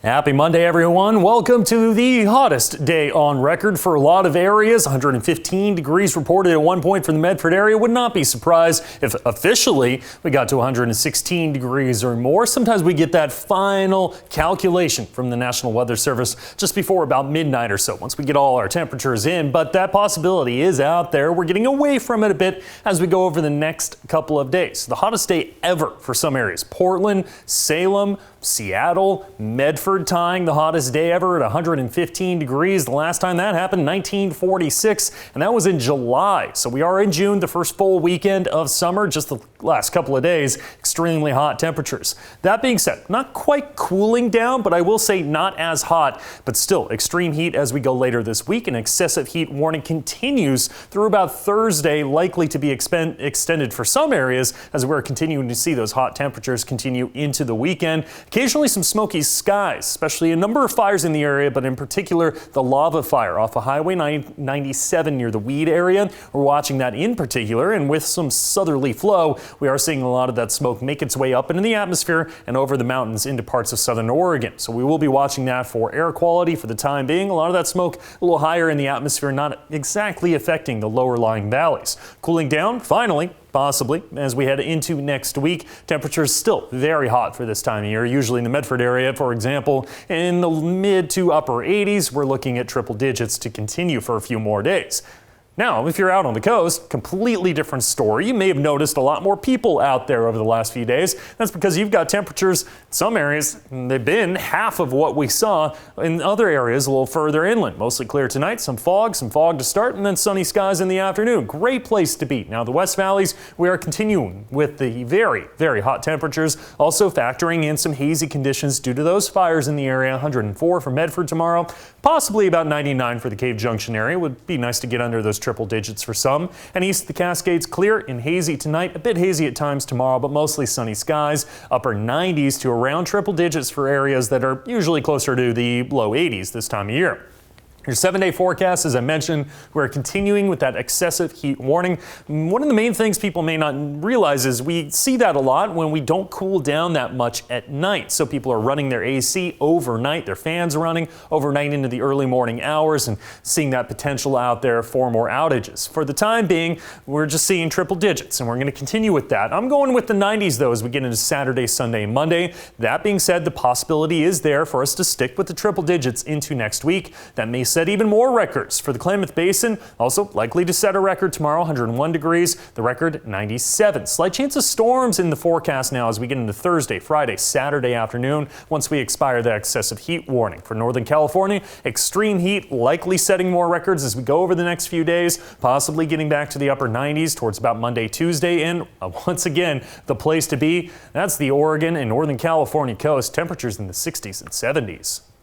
Happy Monday, everyone. Welcome to the hottest day on record for a lot of areas. 115 degrees reported at one point for the Medford area. Would not be surprised if officially we got to 116 degrees or more. Sometimes we get that final calculation from the National Weather Service just before about midnight or so, once we get all our temperatures in. But that possibility is out there. We're getting away from it a bit as we go over the next couple of days. The hottest day ever for some areas. Portland, Salem, Seattle, Medford tying the hottest day ever at 115 degrees. The last time that happened, 1946, and that was in July. So we are in June, the first full weekend of summer, just the last couple of days, extremely hot temperatures. That being said, not quite cooling down, but I will say not as hot, but still extreme heat as we go later this week. An excessive heat warning continues through about Thursday, likely to be extended for some areas as we're continuing to see those hot temperatures continue into the weekend. Occasionally some smoky skies, especially a number of fires in the area, but in particular the lava fire off of Highway 97 near the Weed area. We're watching that in particular, and with some southerly flow, we are seeing a lot of that smoke make its way up into the atmosphere and over the mountains into parts of southern Oregon. So we will be watching that for air quality for the time being. A lot of that smoke a little higher in the atmosphere, not exactly affecting the lower lying valleys. Cooling down, finally, possibly, as we head into next week. Temperatures still very hot for this time of year. Usually in the Medford area, for example, in the mid to upper 80s, we're looking at triple digits to continue for a few more days. Now, if you're out on the coast, completely different story. You may have noticed a lot more people out there over the last few days. That's because you've got temperatures in some areas, they've been half of what we saw in other areas a little further inland. Mostly clear tonight, some fog to start, and then sunny skies in the afternoon. Great place to be. Now, the West Valleys, we are continuing with the very, very hot temperatures, also factoring in some hazy conditions due to those fires in the area. 104 for Medford tomorrow, possibly about 99 for the Cave Junction area. Would be nice to get under those triple digits for some. And east of the Cascades, clear and hazy tonight, a bit hazy at times tomorrow, but mostly sunny skies. Upper 90s to around triple digits for areas that are usually closer to the low 80s this time of year. Your 7-day forecast, as I mentioned, we're continuing with that excessive heat warning. One of the main things people may not realize is we see that a lot when we don't cool down that much at night. So people are running their AC overnight, their fans are running overnight into the early morning hours, and seeing that potential out there for more outages. For the time being, we're just seeing triple digits, and we're going to continue with that. I'm going with the 90s, though, as we get into Saturday, Sunday, and Monday. That being said, the possibility is there for us to stick with the triple digits into next week. That may set even more records for the Klamath Basin. Also likely to set a record tomorrow, 101 degrees, the record 97. Slight chance of storms in the forecast now as we get into Thursday, Friday, Saturday afternoon once we expire that excessive heat warning. For Northern California, extreme heat likely setting more records as we go over the next few days, possibly getting back to the upper 90s towards about Monday, Tuesday, and once again, the place to be, that's the Oregon and Northern California coast, temperatures in the 60s and 70s.